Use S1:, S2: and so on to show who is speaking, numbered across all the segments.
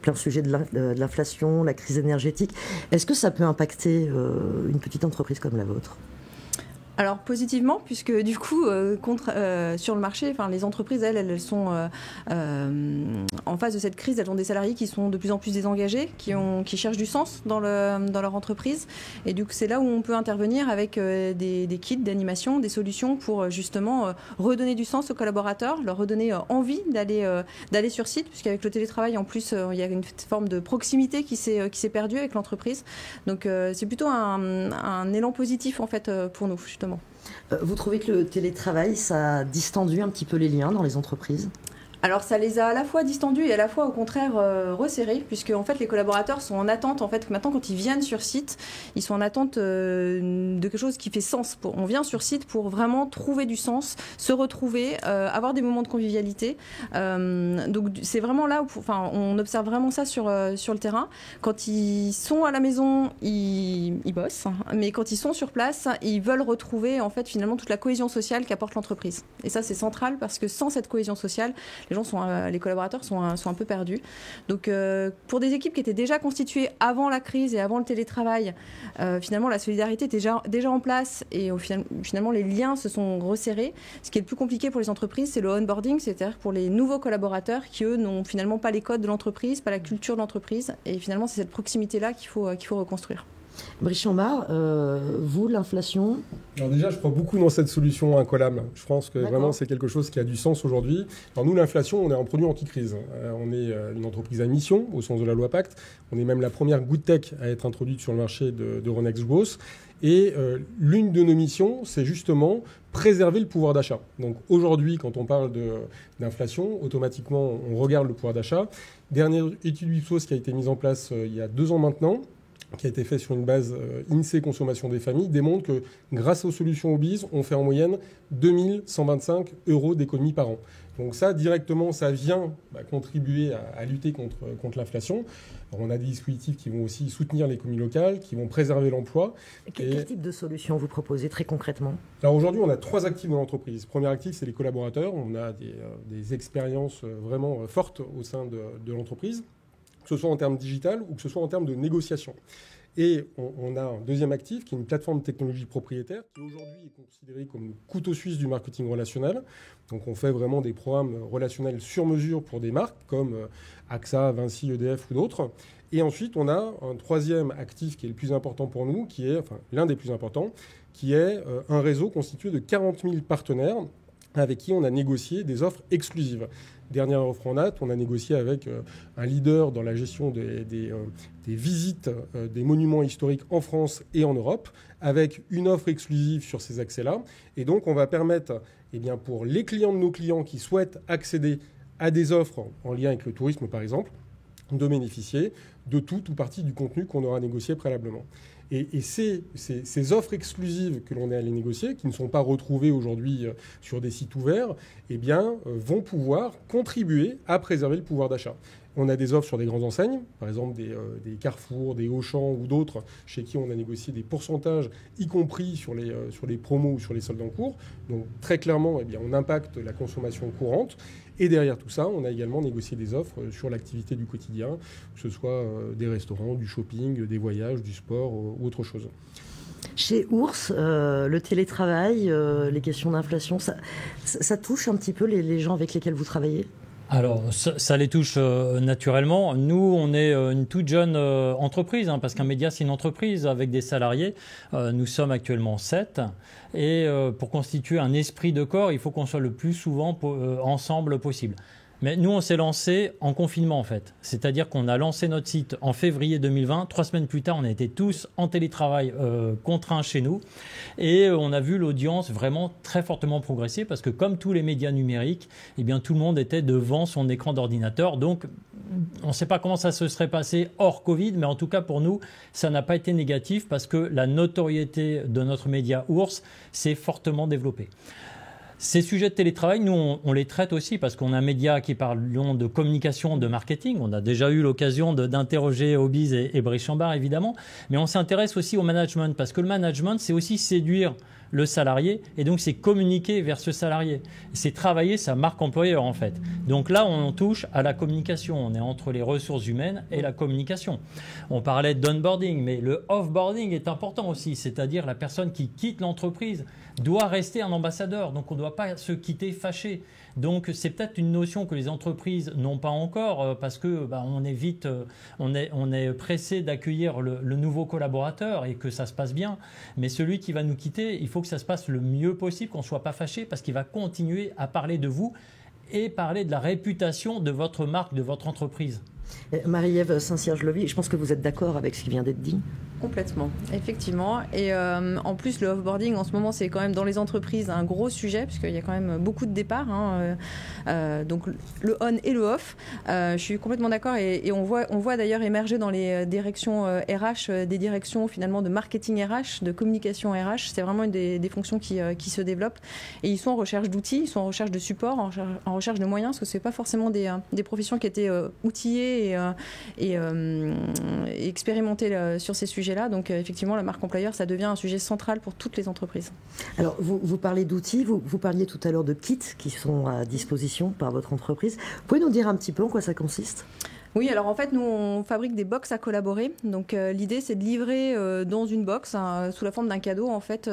S1: plein sujet de l'inflation, la crise énergétique. Est-ce que ça peut impacter une petite entreprise comme la vôtre ?
S2: Alors positivement, puisque du coup, sur le marché, les entreprises, elles sont en face de cette crise. Elles ont des salariés qui sont de plus en plus désengagés, qui cherchent du sens dans leur entreprise. Et du coup, c'est là où on peut intervenir avec des kits d'animation, des solutions pour justement redonner du sens aux collaborateurs, leur redonner envie d'aller sur site, puisqu'avec le télétravail, en plus, il y a une forme de proximité qui s'est perdue avec l'entreprise. Donc c'est plutôt un élan positif en fait pour nous, justement.
S1: Vous trouvez que le télétravail, ça a distendu un petit peu les liens dans les entreprises ?
S2: Alors ça les a à la fois distendus et à la fois au contraire resserrés, puisque en fait les collaborateurs sont en attente en fait que maintenant quand ils viennent sur site, ils sont en attente de quelque chose qui fait sens. On vient sur site pour vraiment trouver du sens, se retrouver, avoir des moments de convivialité. Donc c'est vraiment là où on observe vraiment ça sur le terrain. Quand ils sont à la maison, ils bossent, mais quand ils sont sur place, ils veulent retrouver en fait finalement toute la cohésion sociale qu'apporte l'entreprise. Et ça c'est central parce que sans cette cohésion sociale, les collaborateurs sont un peu perdus. Donc, pour des équipes qui étaient déjà constituées avant la crise et avant le télétravail, finalement, la solidarité était déjà en place et finalement, les liens se sont resserrés. Ce qui est le plus compliqué pour les entreprises, c'est le onboarding, c'est-à-dire pour les nouveaux collaborateurs qui, eux, n'ont finalement pas les codes de l'entreprise, pas la culture de l'entreprise. Et finalement, c'est cette proximité-là qu'il faut reconstruire.
S1: Brice Chambard, vous, l'inflation ?
S3: Alors déjà, je crois beaucoup dans cette solution incollable. Je pense que vraiment, c'est quelque chose qui a du sens aujourd'hui. Alors nous, l'inflation, on est un produit anti-crise. On est une entreprise à mission, au sens de la loi Pacte. On est même la première good tech à être introduite sur le marché de Euronext Growth. Et l'une de nos missions, c'est justement préserver le pouvoir d'achat. Donc aujourd'hui, quand on parle d'inflation, automatiquement, on regarde le pouvoir d'achat. Dernière étude Ipsos qui a été mise en place il y a 2 ans maintenant, qui a été fait sur une base INSEE consommation des familles, démontre que grâce aux solutions Obiz, on fait en moyenne 2125 € d'économie par an. Donc ça, directement, ça vient contribuer à lutter contre l'inflation. Alors, on a des dispositifs qui vont aussi soutenir l'économie locale, qui vont préserver l'emploi.
S1: Quel type de solution vous proposez très concrètement ?
S3: Alors aujourd'hui, on a 3 actifs dans l'entreprise. Premier actif, c'est les collaborateurs. On a des expériences vraiment fortes au sein de l'entreprise, que ce soit en termes digital ou que ce soit en termes de négociation. Et on a un deuxième actif qui est une plateforme de technologie propriétaire qui aujourd'hui est considérée comme le couteau suisse du marketing relationnel. Donc on fait vraiment des programmes relationnels sur mesure pour des marques comme AXA, Vinci, EDF ou d'autres. Et ensuite on a un troisième actif qui est le plus important pour nous, qui est l'un des plus importants, qui est un réseau constitué de 40 000 partenaires avec qui on a négocié des offres exclusives. Dernière offre en date, on a négocié avec un leader dans la gestion des visites des monuments historiques en France et en Europe, avec une offre exclusive sur ces accès-là. Et donc, on va permettre, pour les clients de nos clients qui souhaitent accéder à des offres en lien avec le tourisme, par exemple, de bénéficier de tout ou partie du contenu qu'on aura négocié préalablement. Et ces offres exclusives que l'on est allé négocier, qui ne sont pas retrouvées aujourd'hui sur des sites ouverts, vont pouvoir contribuer à préserver le pouvoir d'achat. On a des offres sur des grandes enseignes, par exemple des Carrefour, des Auchan ou d'autres, chez qui on a négocié des pourcentages, y compris sur les promos ou sur les soldes en cours. Donc très clairement, on impacte la consommation courante. Et derrière tout ça, on a également négocié des offres sur l'activité du quotidien, que ce soit des restaurants, du shopping, des voyages, du sport ou autre chose.
S1: Chez Ours, le télétravail, les questions d'inflation, ça touche un petit peu les gens avec lesquels vous travaillez ?
S4: Alors, ça les touche naturellement. Nous, on est une toute jeune entreprise, parce qu'un média, c'est une entreprise avec des salariés. Nous sommes actuellement 7. Et pour constituer un esprit de corps, il faut qu'on soit le plus souvent ensemble possible. Mais nous, on s'est lancé en confinement, en fait. C'est-à-dire qu'on a lancé notre site en février 2020. 3 semaines plus tard, on était tous en télétravail contraints chez nous. Et on a vu l'audience vraiment très fortement progresser parce que comme tous les médias numériques, tout le monde était devant son écran d'ordinateur. Donc, on ne sait pas comment ça se serait passé hors Covid, mais en tout cas, pour nous, ça n'a pas été négatif parce que la notoriété de notre média Ours s'est fortement développée. Ces sujets de télétravail, nous, on les traite aussi parce qu'on a un média qui parle de communication, de marketing. On a déjà eu l'occasion d'interroger Obiz et Brice Chambard, évidemment. Mais on s'intéresse aussi au management parce que le management, c'est aussi séduire le salarié, et donc c'est communiquer vers ce salarié. C'est travailler sa marque employeur en fait. Donc là, on touche à la communication. On est entre les ressources humaines et la communication. On parlait d'onboarding, mais le offboarding est important aussi, c'est-à-dire la personne qui quitte l'entreprise doit rester un ambassadeur, donc on ne doit pas se quitter fâché. Donc c'est peut-être une notion que les entreprises n'ont pas encore parce que on est vite, on est pressé d'accueillir le nouveau collaborateur et que ça se passe bien. Mais celui qui va nous quitter, il faut que ça se passe le mieux possible, qu'on ne soit pas fâché parce qu'il va continuer à parler de vous et parler de la réputation de votre marque, de votre entreprise.
S1: Marie-Ève Saint-Cierge-Lovy, je pense que vous êtes d'accord avec ce qui vient d'être dit.
S2: Complètement, effectivement. Et en plus, le offboarding, en ce moment, c'est quand même dans les entreprises un gros sujet, puisqu'il y a quand même beaucoup de départs. Donc le on et le off. Je suis complètement d'accord. Et on voit d'ailleurs émerger dans les directions RH, des directions finalement de marketing RH, de communication RH. C'est vraiment une des fonctions qui se développent. Et ils sont en recherche d'outils, ils sont en recherche de support, en recherche de moyens, parce que ce n'est pas forcément des professions qui étaient outillées et expérimentées sur ces sujets. Donc effectivement, la marque employeur, ça devient un sujet central pour toutes les entreprises.
S1: Alors, vous parlez d'outils, vous parliez tout à l'heure de kits qui sont à disposition par votre entreprise. Vous pouvez nous dire un petit peu en quoi ça consiste ?
S2: Oui, alors en fait, nous, on fabrique des box à collaborer. Donc, l'idée, c'est de livrer dans une box, sous la forme d'un cadeau, en fait,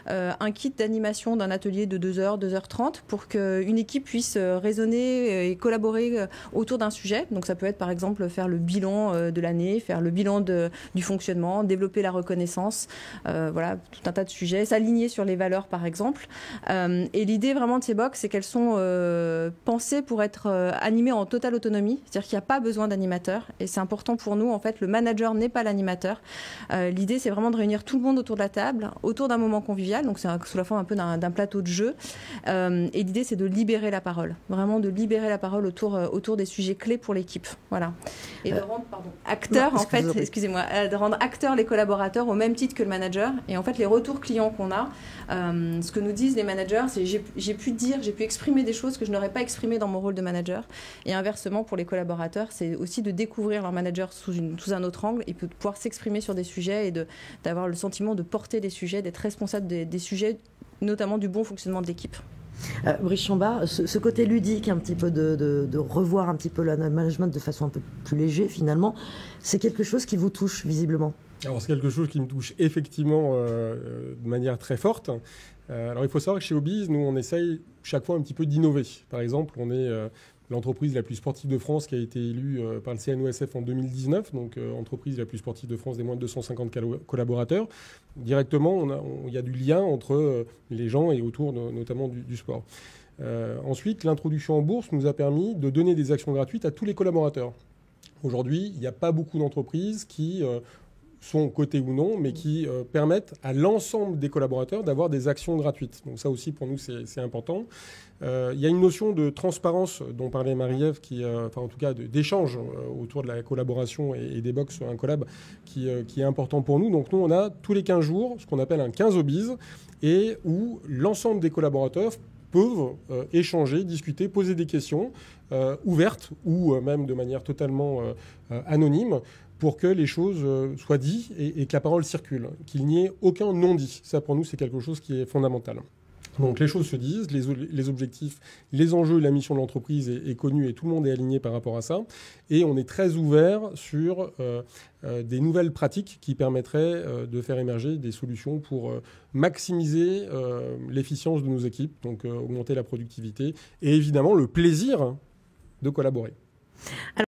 S2: un kit d'animation d'un atelier de 2h, 2h30 pour qu'une équipe puisse raisonner et collaborer autour d'un sujet. Donc, ça peut être, par exemple, faire le bilan de l'année, faire le bilan du fonctionnement, développer la reconnaissance, voilà, tout un tas de sujets, s'aligner sur les valeurs, par exemple. Et l'idée, vraiment, de ces box, c'est qu'elles sont pensées pour être animées en totale autonomie. C'est-à-dire qu'il n'y a pas besoin d'animateur et c'est important pour nous. En fait, le manager n'est pas l'animateur. L'idée, c'est vraiment de réunir tout le monde autour de la table, autour d'un moment convivial, donc c'est sous la forme un peu d'un plateau de jeu. Et l'idée, c'est de libérer la parole, vraiment de libérer la parole autour des sujets clés pour l'équipe. Voilà. Et de rendre acteurs, en fait, excusez-moi, de rendre acteurs les collaborateurs au même titre que le manager. Et en fait, les retours clients qu'on a, ce que nous disent les managers, c'est j'ai pu exprimer des choses que je n'aurais pas exprimées dans mon rôle de manager. Et inversement, pour les collaborateurs, c'est aussi de découvrir leur manager sous un autre angle et de pouvoir s'exprimer sur des sujets et d'avoir le sentiment de porter les sujets, d'être responsable des sujets, notamment du bon fonctionnement de l'équipe.
S1: Brice Chambard, ce côté ludique, un petit peu de revoir un petit peu le management de façon un peu plus légère finalement, c'est quelque chose qui vous touche visiblement?
S3: Alors c'est quelque chose qui me touche effectivement de manière très forte. Alors il faut savoir que chez Obiz, nous on essaye chaque fois un petit peu d'innover. Par exemple, on est l'entreprise la plus sportive de France qui a été élue par le CNOSF en 2019, donc entreprise la plus sportive de France des moins de 250 collaborateurs. Directement, il y a du lien entre les gens et autour notamment du sport. Ensuite, l'introduction en bourse nous a permis de donner des actions gratuites à tous les collaborateurs. Aujourd'hui, il n'y a pas beaucoup d'entreprises qui sont cotées ou non, mais qui permettent à l'ensemble des collaborateurs d'avoir des actions gratuites. Donc ça aussi, pour nous, c'est important. Il y a une notion de transparence dont parlait Marie-Ève, enfin en tout cas d'échange autour de la collaboration et des box un collab qui est important pour nous. Donc nous, on a tous les 15 jours ce qu'on appelle un 15 Obiz et où l'ensemble des collaborateurs peuvent échanger, discuter, poser des questions ouvertes ou même de manière totalement anonyme pour que les choses soient dites et que la parole circule, qu'il n'y ait aucun non-dit. Ça, pour nous, c'est quelque chose qui est fondamental. Donc les choses se disent, les objectifs, les enjeux, la mission de l'entreprise est connue et tout le monde est aligné par rapport à ça. Et on est très ouvert sur des nouvelles pratiques qui permettraient de faire émerger des solutions pour maximiser l'efficience de nos équipes, donc augmenter la productivité et évidemment le plaisir de collaborer.